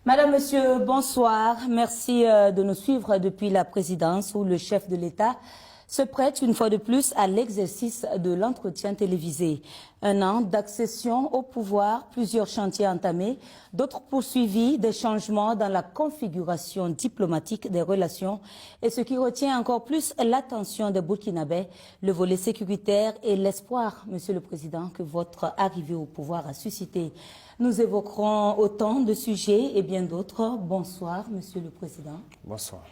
Madame, Monsieur, bonsoir. Merci de nous suivre depuis la présidence où le chef de l'État se prête une fois de plus à l'exercice de l'entretien télévisé. Un an d'accession au pouvoir, plusieurs chantiers entamés, d'autres poursuivis, des changements dans la configuration diplomatique des relations et ce qui retient encore plus l'attention des Burkinabés, le volet sécuritaire et l'espoir, Monsieur le Président, que votre arrivée au pouvoir a suscité. Nous évoquerons autant de sujets et bien d'autres. Bonsoir, Monsieur le Président. Bonsoir.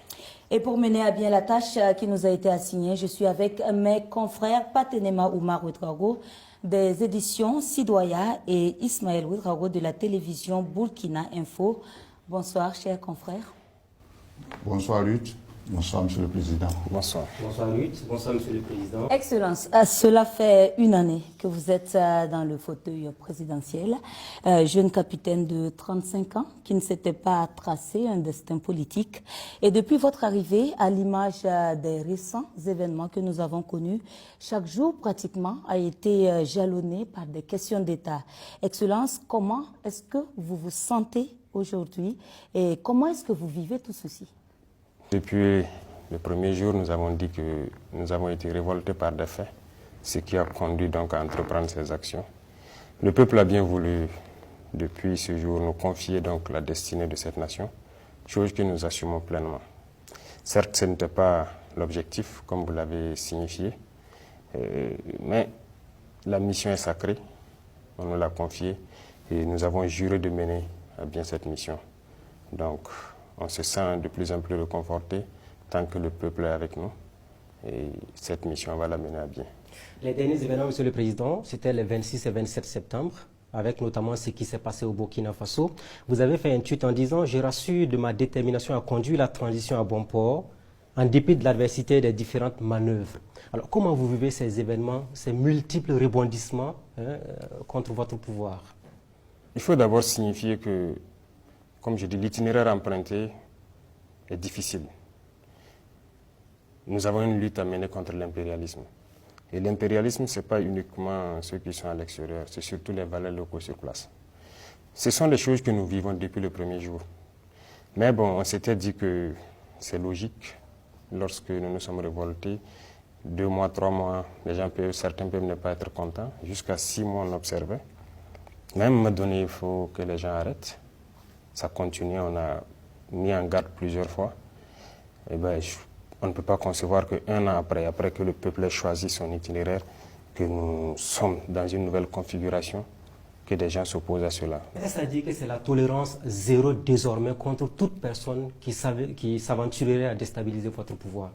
Et pour mener à bien la tâche qui nous a été assignée, je suis avec mes confrères Patenema Oumar Ouedraogo des éditions Sidoya et Ismaël Ouedraogo de la télévision Burkina Info. Bonsoir, chers confrères. Bonsoir, Ruth. Bonsoir, Monsieur le Président. Bonsoir. Bonsoir, Ruth. Bonsoir, Monsieur le Président. Excellence, cela fait une année que vous êtes dans le fauteuil présidentiel. Jeune capitaine de 35 ans qui ne s'était pas tracé un destin politique. Et depuis votre arrivée, à l'image des récents événements que nous avons connus, chaque jour pratiquement a été jalonné par des questions d'État. Excellence, comment est-ce que vous vous sentez aujourd'hui et comment est-ce que vous vivez tout ceci? Depuis le premier jour, nous avons dit que nous avons été révoltés par des faits, ce qui a conduit donc à entreprendre ces actions. Le peuple a bien voulu, depuis ce jour, nous confier donc la destinée de cette nation, chose que nous assumons pleinement. Certes, ce n'était pas l'objectif, comme vous l'avez signifié, mais la mission est sacrée, on nous l'a confiée et nous avons juré de mener à bien cette mission. Donc, on se sent de plus en plus réconforté tant que le peuple est avec nous. Et cette mission, on va la mener à bien. Les derniers événements, Monsieur le Président, c'était les 26 et 27 septembre, avec notamment ce qui s'est passé au Burkina Faso. Vous avez fait un tweet en disant « Je rassure de ma détermination à conduire la transition à bon port, en dépit de l'adversité des différentes manœuvres ». Alors, comment vous vivez ces événements, ces multiples rebondissements contre votre pouvoir? Il faut d'abord signifier que, comme je dis, l'itinéraire emprunté est difficile. Nous avons une lutte à mener contre l'impérialisme. Et l'impérialisme, ce n'est pas uniquement ceux qui sont à l'extérieur, c'est surtout les valeurs locaux sur place. Ce sont des choses que nous vivons depuis le premier jour. Mais bon, on s'était dit que c'est logique. Lorsque nous nous sommes révoltés, 2 mois, 3 mois, certains peuvent ne pas être contents. Jusqu'à 6 mois, on observait. Mais à un moment donné, il faut que les gens arrêtent. Ça continue, on a mis en garde plusieurs fois. Et ben, on ne peut pas concevoir qu'un an après que le peuple ait choisi son itinéraire, que nous sommes dans une nouvelle configuration, que des gens s'opposent à cela. Est-ce à dire que c'est la tolérance zéro désormais contre toute personne qui s'aventurerait à déstabiliser votre pouvoir?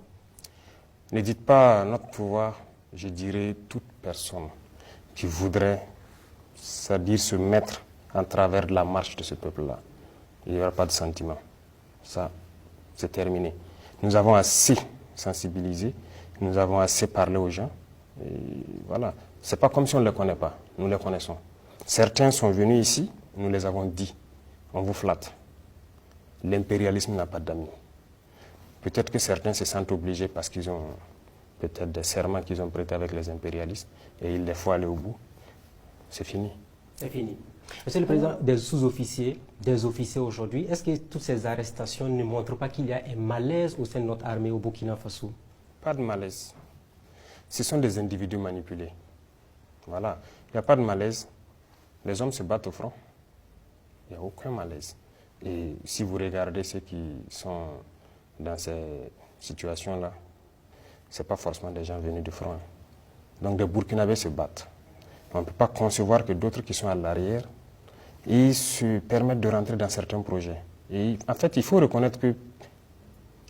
Ne dites pas notre pouvoir, je dirais toute personne qui voudrait, c'est-à-dire se mettre en travers de la marche de ce peuple-là. Il n'y aura pas de sentiment. Ça, c'est terminé. Nous avons assez sensibilisé, nous avons assez parlé aux gens. Et voilà. Ce n'est pas comme si on ne les connaît pas. Nous les connaissons. Certains sont venus ici, nous les avons dit. On vous flatte. L'impérialisme n'a pas d'amis. Peut-être que certains se sentent obligés parce qu'ils ont peut-être des serments qu'ils ont prêtés avec les impérialistes et il les faut aller au bout. C'est fini. C'est fini. Monsieur le Président, des sous-officiers, des officiers aujourd'hui, est-ce que toutes ces arrestations ne montrent pas qu'il y a un malaise au sein de notre armée au Burkina Faso? Pas de malaise. Ce sont des individus manipulés. Voilà. Il n'y a pas de malaise. Les hommes se battent au front. Il n'y a aucun malaise. Et si vous regardez ceux qui sont dans ces situations-là, ce n'est pas forcément des gens venus du front. Donc des Burkinabés se battent. On ne peut pas concevoir que d'autres qui sont à l'arrière, ils se permettent de rentrer dans certains projets. Et en fait, il faut reconnaître que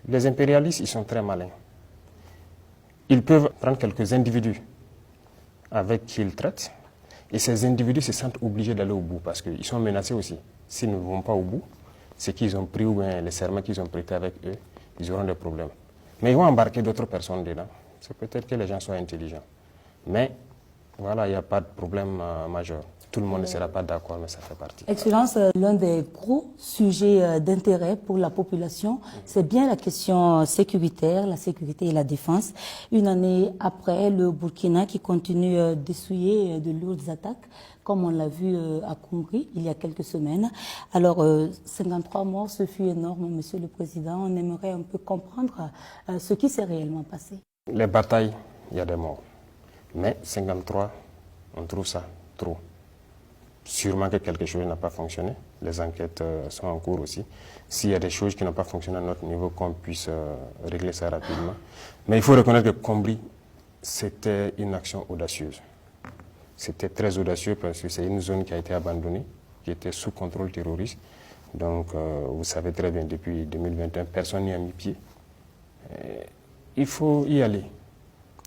les impérialistes, ils sont très malins. Ils peuvent prendre quelques individus avec qui ils traitent, et ces individus se sentent obligés d'aller au bout parce qu'ils sont menacés aussi. S'ils ne vont pas au bout, ce qu'ils ont pris ou bien les serments qu'ils ont prêtés avec eux, ils auront des problèmes. Mais ils vont embarquer d'autres personnes dedans. C'est peut-être que les gens soient intelligents. Mais voilà, il n'y a pas de problème majeur. Tout le monde ne sera pas d'accord, mais ça fait partie. Excellence, l'un des gros sujets d'intérêt pour la population, c'est bien la question sécuritaire, la sécurité et la défense. Une année après, le Burkina qui continue d'essuyer de lourdes attaques, comme on l'a vu à Koungri il y a quelques semaines. Alors, 53 morts, ce fut énorme, Monsieur le Président. On aimerait un peu comprendre ce qui s'est réellement passé. Les batailles, il y a des morts. Mais 53, on trouve ça trop. Sûrement que quelque chose n'a pas fonctionné. Les enquêtes sont en cours aussi. S'il y a des choses qui n'ont pas fonctionné à notre niveau, qu'on puisse régler ça rapidement. Mais il faut reconnaître que Kombri, c'était une action audacieuse. C'était très audacieux parce que c'est une zone qui a été abandonnée, qui était sous contrôle terroriste. Donc, vous savez très bien, depuis 2021, personne n'y a mis pied. Il faut y aller.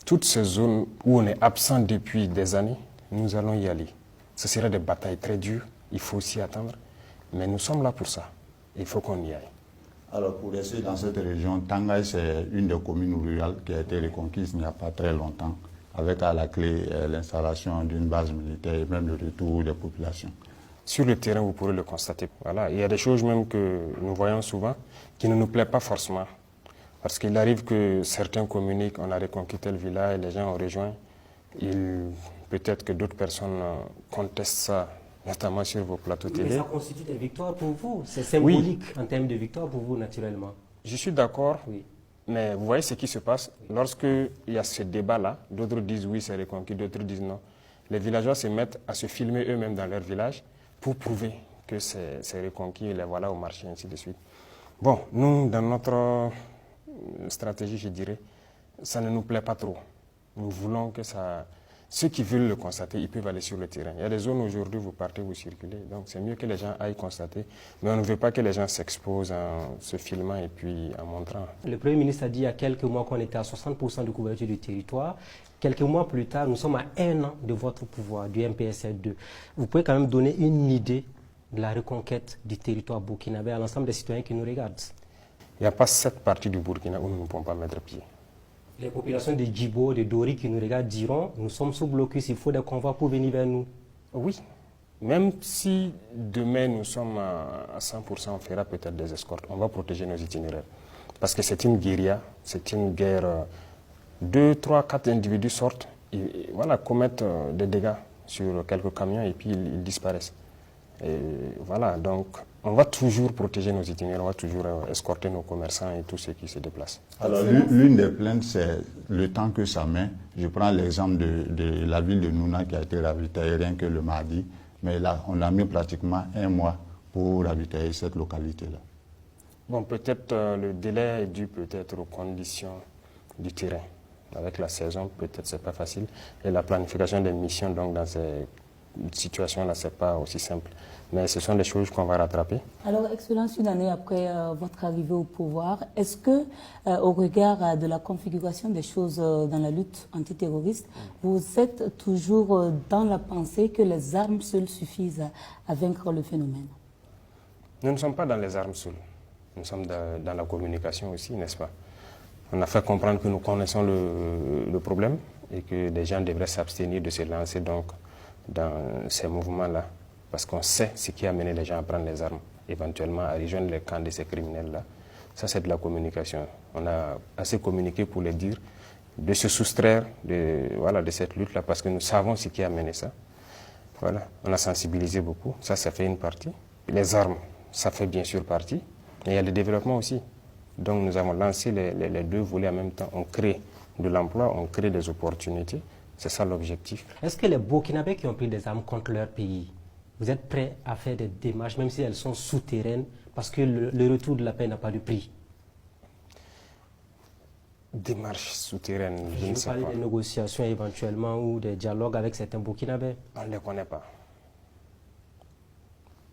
Toutes ces zones où on est absent depuis des années, nous allons y aller. Ce sera des batailles très dures, il faut s'y attendre, mais nous sommes là pour ça. Il faut qu'on y aille. Alors, pour rester dans cette région, Tangaï, c'est une des communes rurales qui a été reconquise il n'y a pas très longtemps, avec à la clé l'installation d'une base militaire et même le retour des populations. Sur le terrain, vous pourrez le constater. Voilà. Il y a des choses même que nous voyons souvent qui ne nous plaisent pas forcément. Parce qu'il arrive que certains communiquent, on a reconquis tel village, les gens ont rejoint. Peut-être que d'autres personnes contestent ça, notamment sur vos plateaux télé. Mais ça constitue des victoires pour vous. C'est symbolique en termes de victoire pour vous, naturellement. Je suis d'accord, oui. Mais vous voyez ce qui se passe. Lorsqu'il y a ce débat-là, d'autres disent oui, c'est reconquis, d'autres disent non. Les villageois se mettent à se filmer eux-mêmes dans leur village pour prouver que c'est reconquis, et les voilà au marché, ainsi de suite. Bon, nous, dans notre stratégie, je dirais, ça ne nous plaît pas trop. Nous voulons que ça... Ceux qui veulent le constater, ils peuvent aller sur le terrain. Il y a des zones aujourd'hui, vous partez, vous circulez. Donc c'est mieux que les gens aillent constater. Mais on ne veut pas que les gens s'exposent en se filmant et puis en montrant. Le Premier ministre a dit il y a quelques mois qu'on était à 60% de couverture du territoire. Quelques mois plus tard, nous sommes à 1 an de votre pouvoir, du MPSR2. Vous pouvez quand même donner une idée de la reconquête du territoire burkinabé à l'ensemble des citoyens qui nous regardent. Il n'y a pas cette partie du Burkina où nous ne pouvons pas mettre pied. Les populations de Djibo, de Dori qui nous regardent diront nous sommes sous blocus, il faut des convois pour venir vers nous. Oui, même si demain nous sommes à 100%, on fera peut-être des escortes. On va protéger nos itinéraires. Parce que c'est une guérilla, c'est une guerre. 2, 3, 4 individus sortent et voilà, commettent des dégâts sur quelques camions et puis ils disparaissent. Et voilà, donc on va toujours protéger nos itinéraires, on va toujours escorter nos commerçants et tous ceux qui se déplacent. Alors l'une des plaintes, c'est le temps que ça met. Je prends l'exemple de la ville de Nouna qui a été ravitaillée rien que le mardi, mais là on a mis pratiquement 1 mois pour ravitailler cette localité-là. Bon, peut-être le délai est dû peut-être aux conditions du terrain. Avec la saison, peut-être c'est pas facile. Et la planification des missions, donc dans ces situations-là, c'est pas aussi simple. Mais ce sont des choses qu'on va rattraper. Alors, Excellence, une année après votre arrivée au pouvoir, est-ce que, au regard de la configuration des choses dans la lutte antiterroriste, vous êtes toujours dans la pensée que les armes seules suffisent à vaincre le phénomène? Nous ne sommes pas dans les armes seules. Nous sommes dans la communication aussi, n'est-ce pas? On a fait comprendre que nous connaissons le problème et que les gens devraient s'abstenir de se lancer donc dans ces mouvements-là. Parce qu'on sait ce qui a amené les gens à prendre les armes, éventuellement à rejoindre les camps de ces criminels-là. Ça, c'est de la communication. On a assez communiqué pour les dire, de se soustraire de cette lutte-là, parce que nous savons ce qui a amené ça. Voilà. On a sensibilisé beaucoup, ça fait une partie. Les armes, ça fait bien sûr partie, mais il y a le développement aussi. Donc nous avons lancé les deux volets en même temps. On crée de l'emploi, on crée des opportunités. C'est ça l'objectif. Est-ce que les Burkinabés qui ont pris des armes contre leur pays, vous êtes prêts à faire des démarches, même si elles sont souterraines, parce que le retour de la paix n'a pas de prix? Démarches souterraines, je ne sais pas. Vous parlez des négociations éventuellement ou des dialogues avec certains Burkinabés? On ne les connaît pas.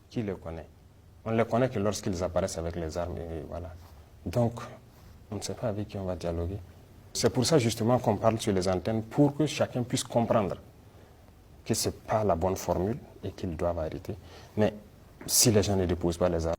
Qui les connaît? On ne les connaît que lorsqu'ils apparaissent avec les armes et voilà. Donc, on ne sait pas avec qui on va dialoguer. C'est pour ça justement qu'on parle sur les antennes, pour que chacun puisse comprendre que ce n'est pas la bonne formule et qu'ils doivent arrêter. Mais si les gens ne déposent pas les armes,